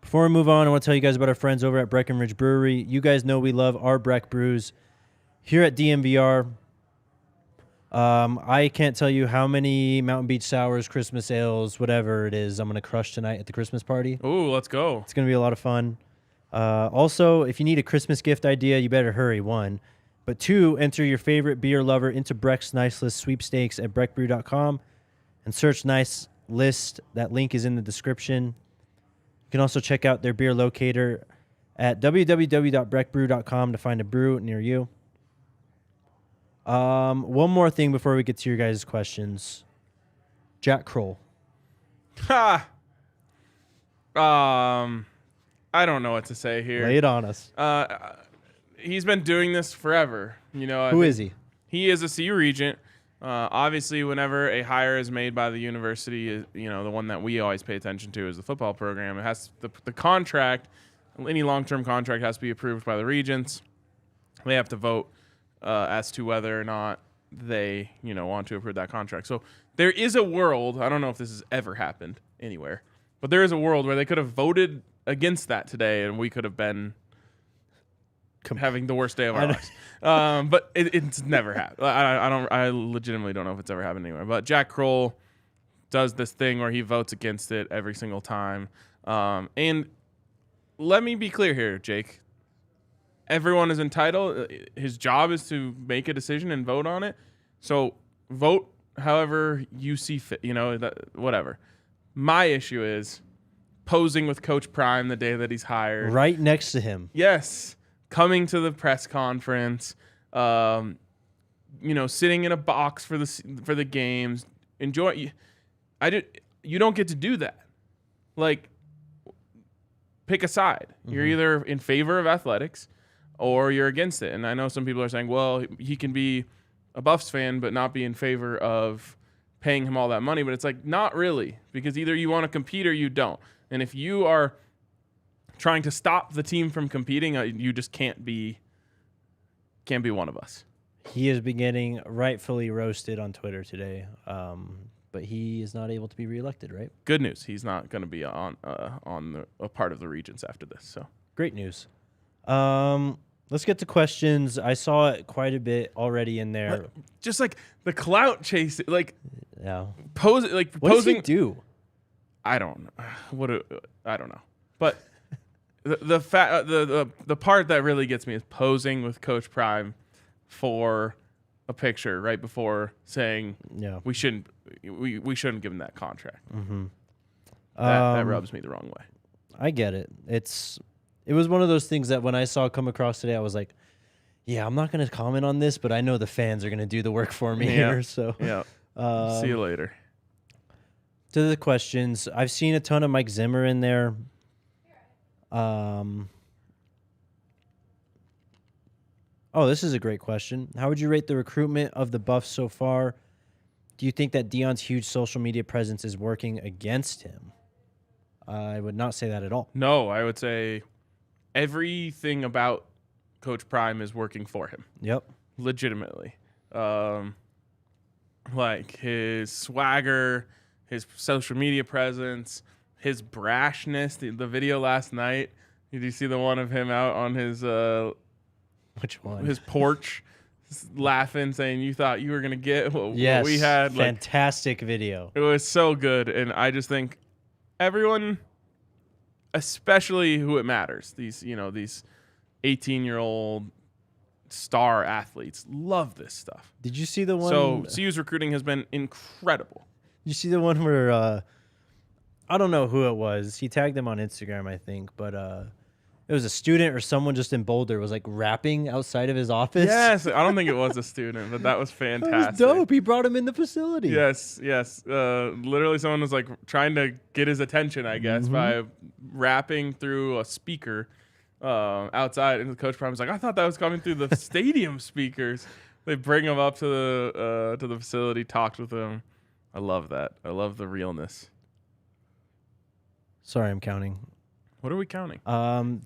Before we move on, I want to tell you guys about our friends over at Breckenridge Brewery. You guys know we love our Breck brews. Here at DMVR, I can't tell you how many Mountain Beach Sours, Christmas ales, whatever it is, I'm going to crush tonight at the Christmas party. Ooh, let's go. It's going to be a lot of fun. Also, if you need a Christmas gift idea, you better hurry, 1. But 2, enter your favorite beer lover into Breck's Nice List sweepstakes at breckbrew.com and search Nice List. That link is in the description. You can also check out their beer locator at www.breckbrew.com to find a brew near you. One more thing before we get to your guys' questions. Jack Kroll. Ha! I don't know what to say here. Lay it on us. He's been doing this forever. Who is he? He is a CU Regent. Obviously, whenever a hire is made by the university, the one that we always pay attention to is the football program. It has the contract. Any long-term contract has to be approved by the Regents. They have to vote as to whether or not they, want to approve that contract. So there is a world. I don't know if this has ever happened anywhere, but there is a world where they could have voted against that today, and we could have been having the worst day of our lives. But it's never happened. I legitimately don't know if it's ever happened anywhere. But Jack Kroll does this thing where he votes against it every single time. And let me be clear here, Jake. Everyone is entitled. His job is to make a decision and vote on it. So vote however you see fit. Whatever. My issue is posing with Coach Prime the day that he's hired. Right next to him. Yes. Coming to the press conference, sitting in a box for the games, enjoy. You don't get to do that. Like, pick a side. Mm-hmm. You're either in favor of athletics, or you're against it. And I know some people are saying, well, he can be a Buffs fan, but not be in favor of paying him all that money. But it's like, not really, because either you want to compete or you don't. And if you are trying to stop the team from competing, you just can't be one of us. He is beginning rightfully roasted on Twitter today, but he is not able to be reelected, right? Good news. He's not going to be on a part of the Regents after this. So great news. Let's get to questions. I saw it quite a bit already in there. Just like the clout chase, like what does he do? I don't know. I don't know, but. The part that really gets me is posing with Coach Prime for a picture right before saying we shouldn't give him that contract. Mm-hmm. That rubs me the wrong way. I get it. It was one of those things that when I saw it come across today, I was like, I'm not going to comment on this, but I know the fans are going to do the work for me here. So see you later. To the questions, I've seen a ton of Mike Zimmer in there. Oh, this is a great question. How would you rate the recruitment of the Buffs so far? Do you think that Deion's huge social media presence is working against him? I would not say that at all. No, I would say everything about Coach Prime is working for him. Yep. Legitimately. Like his swagger, his social media presence, his brashness. The video last night, did you see the one of him out on his which one? His porch laughing, saying you thought you were going to get what we had? Fantastic video. It was so good. And I just think everyone, especially who it matters, these 18-year-old star athletes love this stuff. Did you see the one? So CU's recruiting has been incredible. You see the one where I don't know who it was. He tagged them on Instagram, I think, but it was a student or someone just in Boulder was like rapping outside of his office. Yes, I don't think it was a student, but that was fantastic. That was dope. He brought him in the facility. Yes. Literally, someone was like trying to get his attention, I guess, by rapping through a speaker outside, and the Coach Prime was like, "I thought that was coming through the stadium speakers." They bring him up to the facility, talked with him. I love that. I love the realness. Sorry, I'm counting. What are we counting?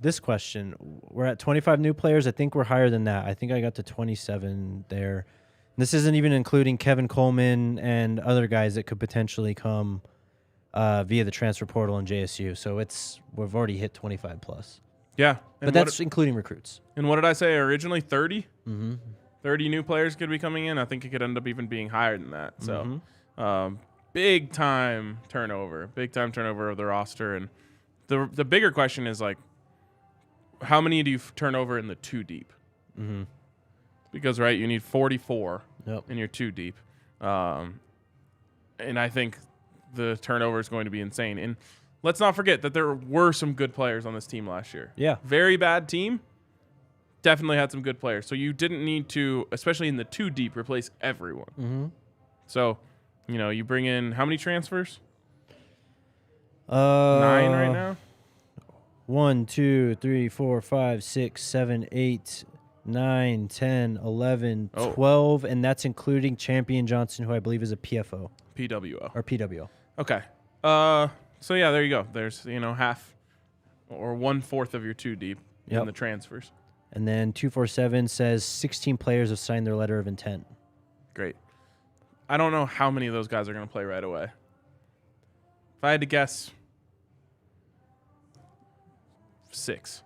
This question, we're at 25 new players. I think we're higher than that. I think I got to 27 there. This isn't even including Kevin Coleman and other guys that could potentially come via the transfer portal in JSU. So we've already hit 25 plus. Yeah. But that's including recruits. And what did I say originally? 30? Mm-hmm. 30 new players could be coming in. I think it could end up even being higher than that. So big time turnover of the roster. And the bigger question is, like, how many do you turn over in the 2 deep? Mm-hmm. Because, right, you need 44 in your 2 deep. And I think the turnover is going to be insane. And let's not forget that there were some good players on this team last year. Yeah. Very bad team. Definitely had some good players. So you didn't need to, especially in the 2 deep, replace everyone. Mm-hmm. So, you bring in how many transfers? 9 right now? 1, 2, 3, 4, 5, 6, 7, 8, 9, 10, 11, 12, and that's including Champion Johnson, who I believe is a PFO. PWO. Or PWO. Okay. So, yeah, there you go. There's, half or 1/4 of your 2 deep in the transfers. And then 247 says 16 players have signed their letter of intent. Great. I don't know how many of those guys are going to play right away. If I had to guess, 6,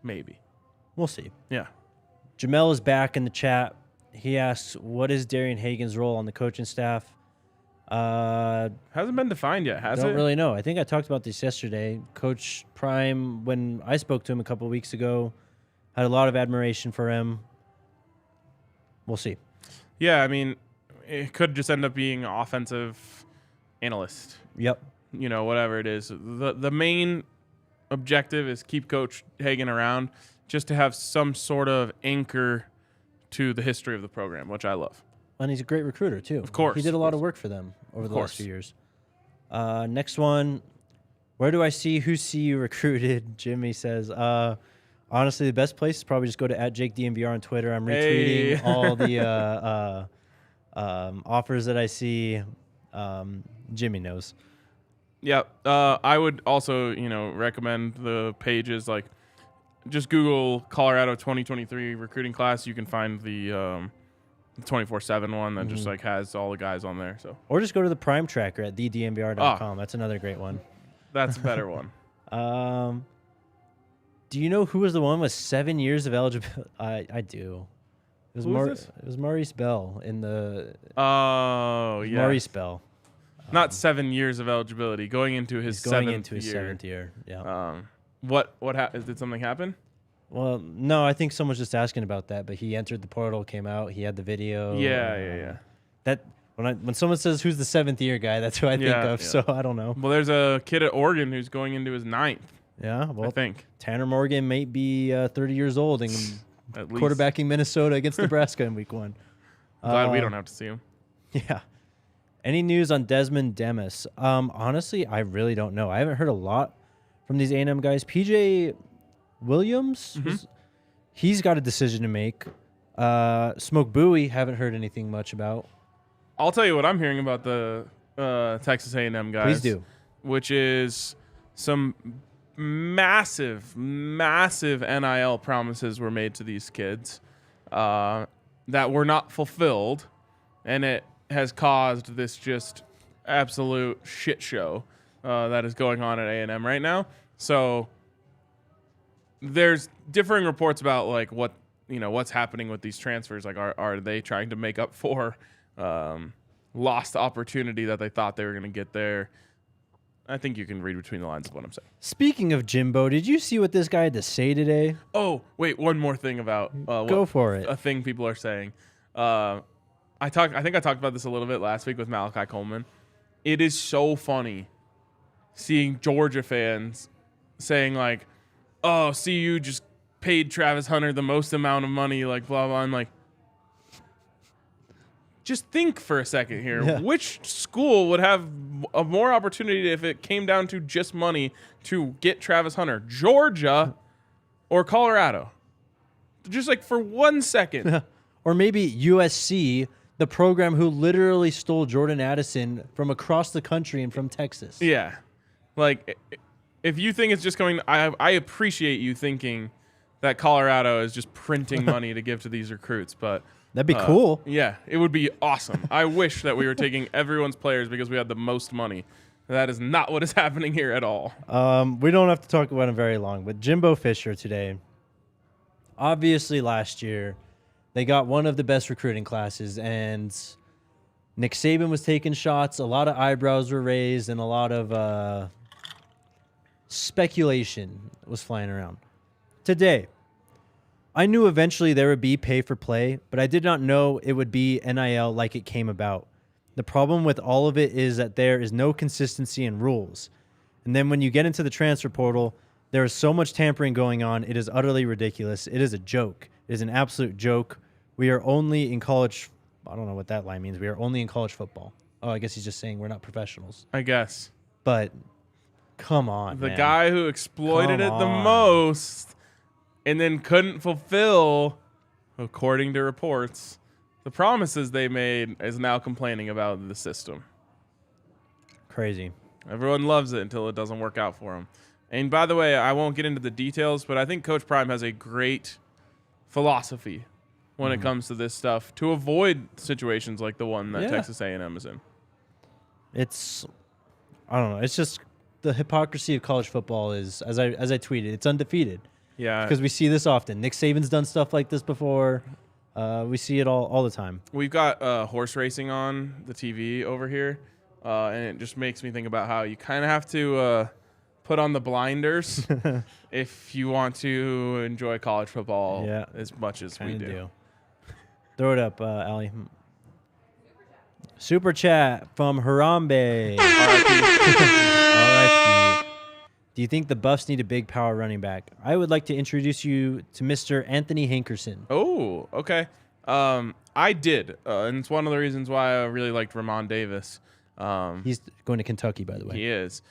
maybe. We'll see. Yeah. Jamel is back in the chat. He asks, what is Darian Hagan's role on the coaching staff? Hasn't been defined yet, has it? Don't really know. I think I talked about this yesterday. Coach Prime, when I spoke to him a couple of weeks ago, had a lot of admiration for him. We'll see. Yeah, I mean, it could just end up being an offensive analyst. Yep. Whatever it is. The main objective is keep Coach Hagan around just to have some sort of anchor to the history of the program, which I love. And he's a great recruiter, too. Of course. He did a lot of work for them over the last few years. Next one. Where do I see who CU recruited? Jimmy says, honestly, the best place is probably just go to @JakeDMVR on Twitter. I'm retweeting all the offers that I see. Jimmy knows. Yeah. I would also, recommend the pages. Like, just Google Colorado 2023 recruiting class. You can find the 24/7 one that just has all the guys on there. So, or just go to the Prime Tracker at thedmvr.com. That's another great one. That's a better one. Do you know who was the one with 7 years of eligibility? I do. It was Maurice Bell in the. Oh, yeah. Maurice Bell. Not 7 years of eligibility. Going into his seventh year. Yeah. What did something happen? Well, no, I think someone's just asking about that. But he entered the portal, came out, he had the video. Yeah. That when someone says who's the 7th year guy, that's who I think of. Yeah. So I don't know. Well, there's a kid at Oregon who's going into his 9th. Yeah, well, I think Tanner Morgan might be 30 years old and quarterbacking Minnesota against Nebraska in week 1. Glad we don't have to see him. Yeah. Any news on Desmond Demas? Honestly, I really don't know. I haven't heard a lot from these A&M guys. PJ Williams, he's got a decision to make. Smoke Bowie, haven't heard anything much about. I'll tell you what I'm hearing about the Texas A&M guys. Please do. Which is some massive NIL promises were made to these kids that were not fulfilled, and it has caused this just absolute shit show that is going on at A&M right now. So there's differing reports about like what's happening with these transfers. Like, are they trying to make up for lost opportunity that they thought they were going to get there? I think you can read between the lines of what I'm saying. Speaking of Jimbo, did you see what this guy had to say today? Oh, wait, one more thing about Go for it. A thing people are saying. I think I talked about this a little bit last week with Malachi Coleman. It is so funny seeing Georgia fans saying like, "Oh, CU just paid Travis Hunter the most amount of money," like blah blah. I'm like, just think for a second here. Yeah. Which school would have a more opportunity if it came down to just money to get Travis Hunter? Georgia or Colorado? Just like for 1 second. Or maybe USC, the program who literally stole Jordan Addison from across the country and from Texas. Yeah. Like, if you think it's just going, I appreciate you thinking that Colorado is just printing money to give to these recruits, but That'd be cool. yeah, it would be awesome. I wish that we were taking everyone's players because we had the most money. That is not what is happening here at all. We don't have to talk about him very long, but Jimbo Fisher today, obviously last year, they got one of the best recruiting classes, and Nick Saban was taking shots. A lot of eyebrows were raised, and a lot of speculation was flying around. Today, I knew eventually there would be pay for play, but I did not know it would be NIL like it came about. The problem with all of it is that there is no consistency in rules. And then when you get into the transfer portal, there is so much tampering going on. It is utterly ridiculous. It is a joke. It is an absolute joke. We are only in college. I don't know what that line means. We are only in college football. Oh, I guess he's just saying we're not professionals. I guess. But come on, The man. guy who exploited Come it the on. most and then couldn't fulfill, according to reports, the promises they made is now complaining about the system. Crazy. Everyone loves it until it doesn't work out for them. And by the way, I won't get into the details, but I think Coach Prime has a great philosophy when it comes to this stuff to avoid situations like the one that Texas A&M is in. It's, I don't know. It's just the hypocrisy of college football is, as I tweeted, it's undefeated. Yeah. Because we see this often. Nick Saban's done stuff like this before. We see it all the time. We've got horse racing on the TV over here, and it just makes me think about how you kind of have to put on the blinders if you want to enjoy college football as much as we do. Throw it up, Allie. Super chat from Harambe. R.I.P. Do you think the Buffs need a big power running back? I would like to introduce you to Mr. Anthony Hankerson. Oh, okay. I did, and it's one of the reasons why I really liked Ramon Davis. He's going to Kentucky, by the way. He is.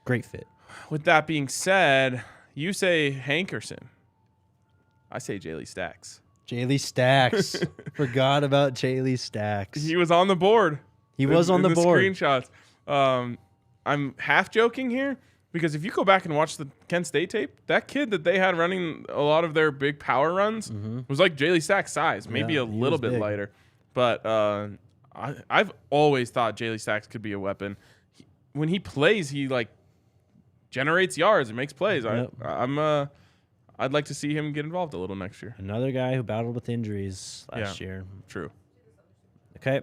Great fit. With that being said, you say Hankerson. I say Jaylee Stacks. Jaylee Stacks. Forgot about Jaylee Stacks. He was on the board. He was on the board. Screenshots. I'm half joking here because if you go back and watch the Kent State tape, that kid that they had running a lot of their big power runs was like Jaylee Stacks' size, maybe a little bit lighter. But I've always thought Jaylee Stacks could be a weapon. When he plays, he like generates yards and makes plays. Yep. I'd like to see him get involved a little next year. Another guy who battled with injuries last year. True. Okay.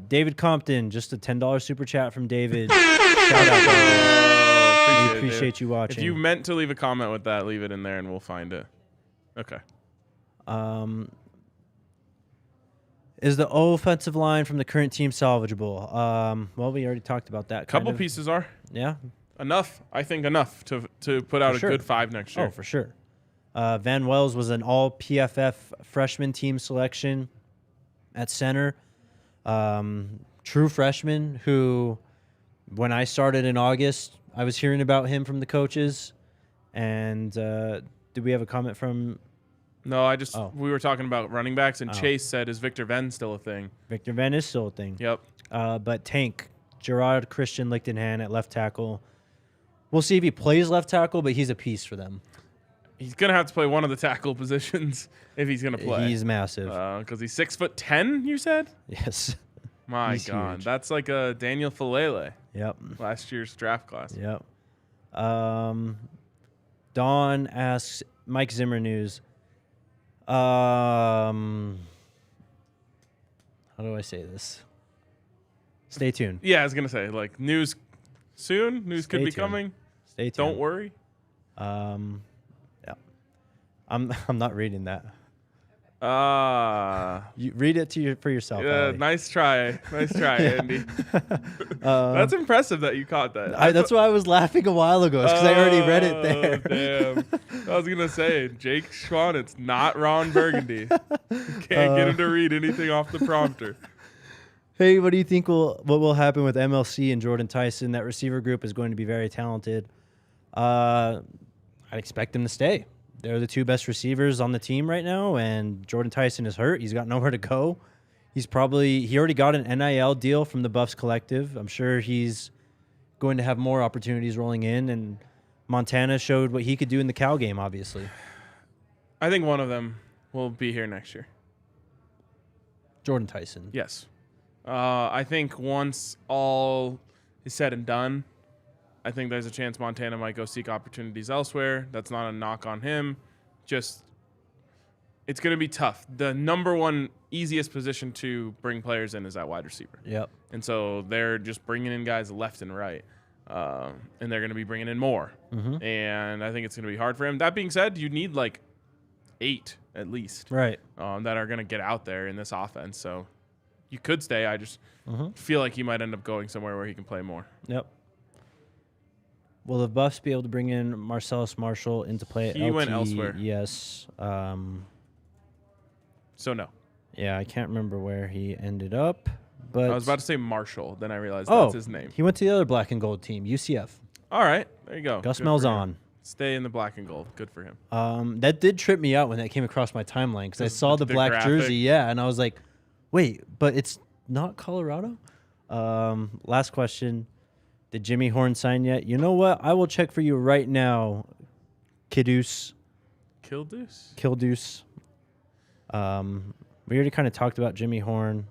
David Compton, just a $10 super chat from David. Shout out. We appreciate you watching. If you meant to leave a comment with that, leave it in there and we'll find it. Okay. Is the offensive line from the current team salvageable? Well, we already talked about that. Couple pieces are. Yeah. Enough. I think enough to put out a good 5 next year. Oh, for sure. Van Wells was an all PFF freshman team selection at center. True freshman who, when I started in August, I was hearing about him from the coaches. And do we have a comment from No, Oh. we were talking about running backs, and Oh. Chase said, is Victor Venn still a thing? Victor Venn is still a thing. Yep. But Tank, Gerard Christian Lichtenhan at left tackle. We'll see if he plays left tackle, but he's a piece for them. He's going to have to play one of the tackle positions if he's going to play. He's massive. Because he's 6'10", you said? Yes. My He's God. huge. That's like a Daniel Falele, Yep. last year's draft class. Yep. Dawn asks Mike Zimmer news. How do I say this? Stay tuned. Yeah, I was going to say, like, news soon. News Stay could be tuned. coming. Stay tuned. Don't worry. Yeah. I'm not reading that. You read it for yourself. Ali. Nice try. Nice try, Andy. That's impressive that you caught that. That's why I was laughing a while ago, because I already read it there. Damn. I was going to say, Jake Schwan, it's not Ron Burgundy. Can't get him to read anything off the prompter. Hey, what do you think what will happen with MLC and Jordan Tyson? That receiver group is going to be very talented. I'd expect them to stay. They're the two best receivers on the team right now, and Jordan Tyson is hurt. He's got nowhere to go. He already got an NIL deal from the Buffs Collective. I'm sure he's going to have more opportunities rolling in, and Montana showed what he could do in the Cal game, obviously. I think one of them will be here next year. Jordan Tyson. Yes. I think once all is said and done, I think there's a chance Montana might go seek opportunities elsewhere. That's not a knock on him. Just, it's going to be tough. The number one easiest position to bring players in is that wide receiver. Yep. And so they're just bringing in guys left and right. And they're going to be bringing in more. Mm-hmm. And I think it's going to be hard for him. That being said, you need like 8 at least Right. that are going to get out there in this offense. So you could stay. I just Mm-hmm. feel like he might end up going somewhere where he can play more. Yep. Will the Buffs be able to bring in Marcellus Marshall into play at He went elsewhere. Yes. So no. Yeah, I can't remember where he ended up. But I was about to say Marshall, then I realized that's his name. He went to the other black and gold team, UCF. All right, there you go. Gus Good for him. Malzahn. Stay in the black and gold. Good for him. That did trip me out when that came across my timeline, because I saw the black graphic. jersey, yeah, and I was like, wait, but it's not Colorado? Last question. Did Jimmy Horn sign yet? You know what? I will check for you right now, Kildus. Kildus? We already kind of talked about Jimmy Horn.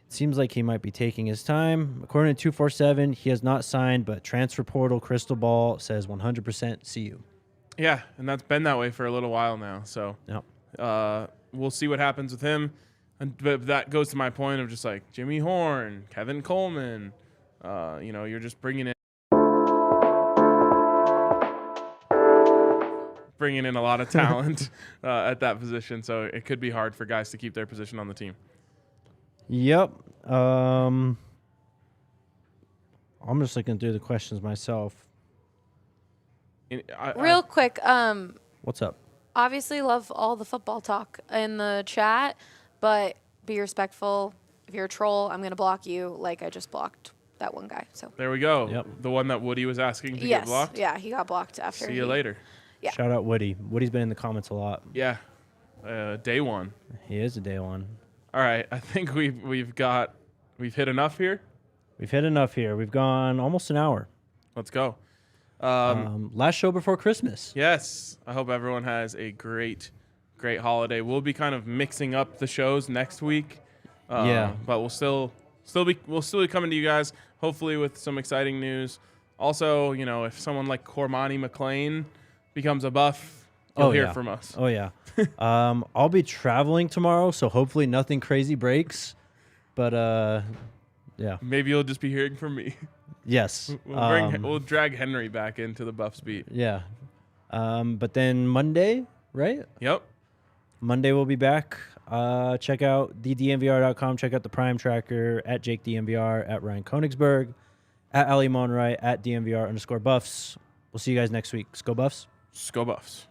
It seems like he might be taking his time. According to 247, he has not signed, but transfer portal crystal ball says 100% see you. Yeah, and that's been that way for a little while now. So Yep. we'll see what happens with him. But that goes to my point of just like Jimmy Horn, Kevin Coleman. You're just bringing in a lot of talent at that position. So it could be hard for guys to keep their position on the team. Yep. I'm just looking through the questions myself. Real quick, What's up? obviously love all the football talk in the chat, but be respectful. If you're a troll, I'm going to block you like I just blocked that one guy. So There we go. Yep. The one that Woody was asking to get yes, blocked. yeah, he got blocked after. See you later. Yeah. Shout out Woody. Woody's been in the comments a lot. Yeah. Day one. He is a day one. All right. I think we've hit enough here. We've hit enough here. We've gone almost an hour. Let's go. Last show before Christmas. Yes. I hope everyone has a great holiday. We'll be kind of mixing up the shows next week. Yeah. But we'll still be coming to you guys, hopefully with some exciting news. Also, if someone like Cormani McLean becomes a Buff, you'll hear from us. Oh, yeah. I'll be traveling tomorrow, so hopefully nothing crazy breaks. But, yeah. Maybe you'll just be hearing from me. Yes. We'll drag Henry back into the Buffs beat. Yeah. But then Monday, right? Yep. Monday we'll be back. Check out thedmvr.com. Check out the Prime Tracker at JakeDMVR, at Ryan Konigsberg, at Ali Monroy, at DMVR_Buffs. We'll see you guys next week. Go Buffs. Go Buffs.